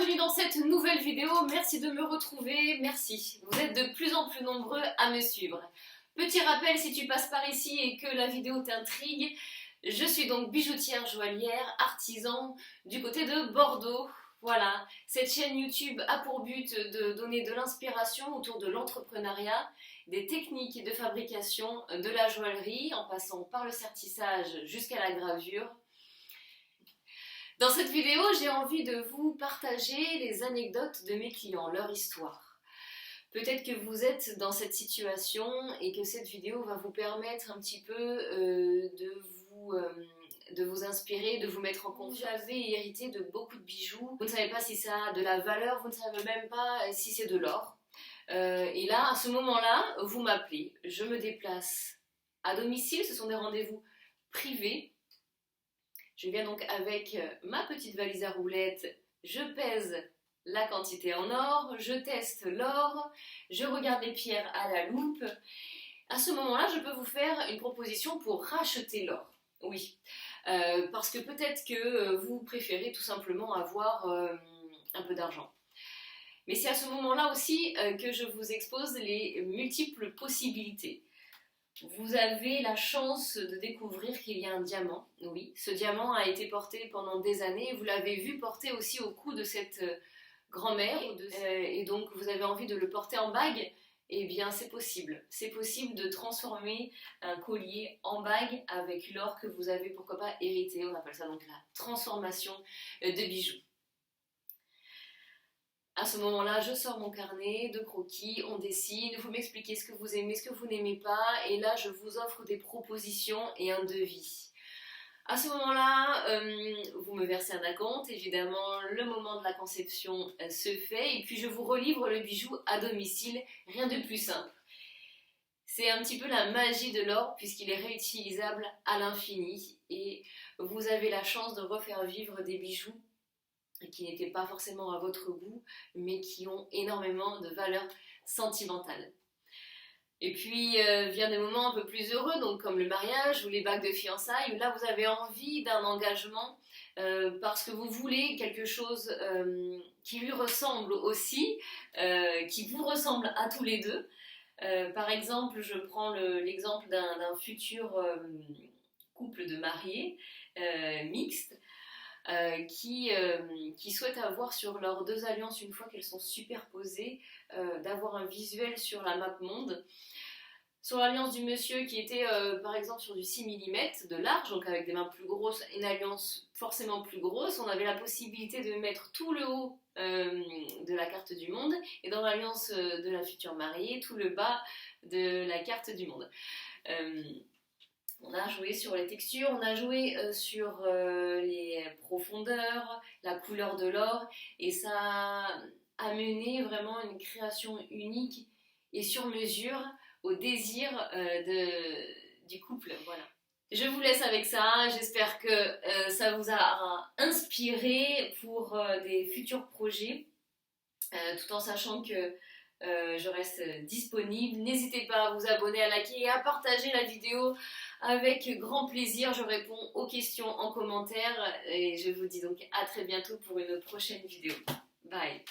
bienvenue dans cette nouvelle vidéo, merci de me retrouver, merci. Vous êtes de plus en plus nombreux à me suivre. Petit rappel, si tu passes par ici et que la vidéo t'intrigue, je suis donc bijoutière joaillière, artisan du côté de Bordeaux. Voilà, cette chaîne YouTube a pour but de donner de l'inspiration autour de l'entrepreneuriat, des techniques de fabrication de la joaillerie, en passant par le sertissage jusqu'à la gravure. Dans cette vidéo, j'ai envie de vous partager les anecdotes de mes clients, leur histoire. Peut-être que vous êtes dans cette situation et que cette vidéo va vous permettre un petit peu de vous inspirer, de vous mettre en confiance. Vous avez hérité de beaucoup de bijoux, vous ne savez pas si ça a de la valeur, vous ne savez même pas si c'est de l'or. Et là, à ce moment-là, vous m'appelez, je me déplace à domicile, ce sont des rendez-vous privés. Je viens donc avec ma petite valise à roulettes, je pèse la quantité en or, je teste l'or, je regarde les pierres à la loupe. À ce moment-là, je peux vous faire une proposition pour racheter l'or. Oui, parce que peut-être que vous préférez tout simplement avoir un peu d'argent. Mais c'est à ce moment-là aussi que je vous expose les multiples possibilités. Vous avez la chance de découvrir qu'il y a un diamant. Oui, ce diamant a été porté pendant des années. Vous l'avez vu porter aussi au cou de cette grand-mère. Et donc vous avez envie de le porter en bague. Eh bien c'est possible. C'est possible de transformer un collier en bague avec l'or que vous avez, pourquoi pas, hérité. On appelle ça donc la transformation de bijoux. À ce moment-là, je sors mon carnet de croquis, on dessine, vous m'expliquez ce que vous aimez, ce que vous n'aimez pas, et là, je vous offre des propositions et un devis. À ce moment-là, vous me versez un acompte, évidemment, le moment de la conception se fait, et puis je vous relivre le bijou à domicile, rien de plus simple. C'est un petit peu la magie de l'or, puisqu'il est réutilisable à l'infini, et vous avez la chance de refaire vivre des bijoux qui n'étaient pas forcément à votre goût, mais qui ont énormément de valeur sentimentale. Et puis viennent des moments un peu plus heureux, donc comme le mariage ou les bagues de fiançailles, où là vous avez envie d'un engagement parce que vous voulez quelque chose qui lui ressemble aussi, qui vous ressemble à tous les deux. Par exemple, je prends l'exemple d'un futur couple de mariés mixtes, qui souhaitent avoir sur leurs deux alliances, une fois qu'elles sont superposées, d'avoir un visuel sur la map monde. Sur l'alliance du monsieur qui était par exemple sur du 6 mm de large, donc avec des mains plus grosses, une alliance forcément plus grosse, on avait la possibilité de mettre tout le haut de la carte du monde, et dans l'alliance de la future mariée, tout le bas de la carte du monde. On a joué sur les textures, on a joué sur les profondeurs, la couleur de l'or, et ça a amené vraiment une création unique et sur mesure au désir du couple. Voilà. Je vous laisse avec ça, j'espère que ça vous a inspiré pour des futurs projets, tout en sachant que je reste disponible. N'hésitez pas à vous abonner, à liker et à partager la vidéo. Avec grand plaisir, je réponds aux questions en commentaire et je vous dis donc à très bientôt pour une prochaine vidéo. Bye!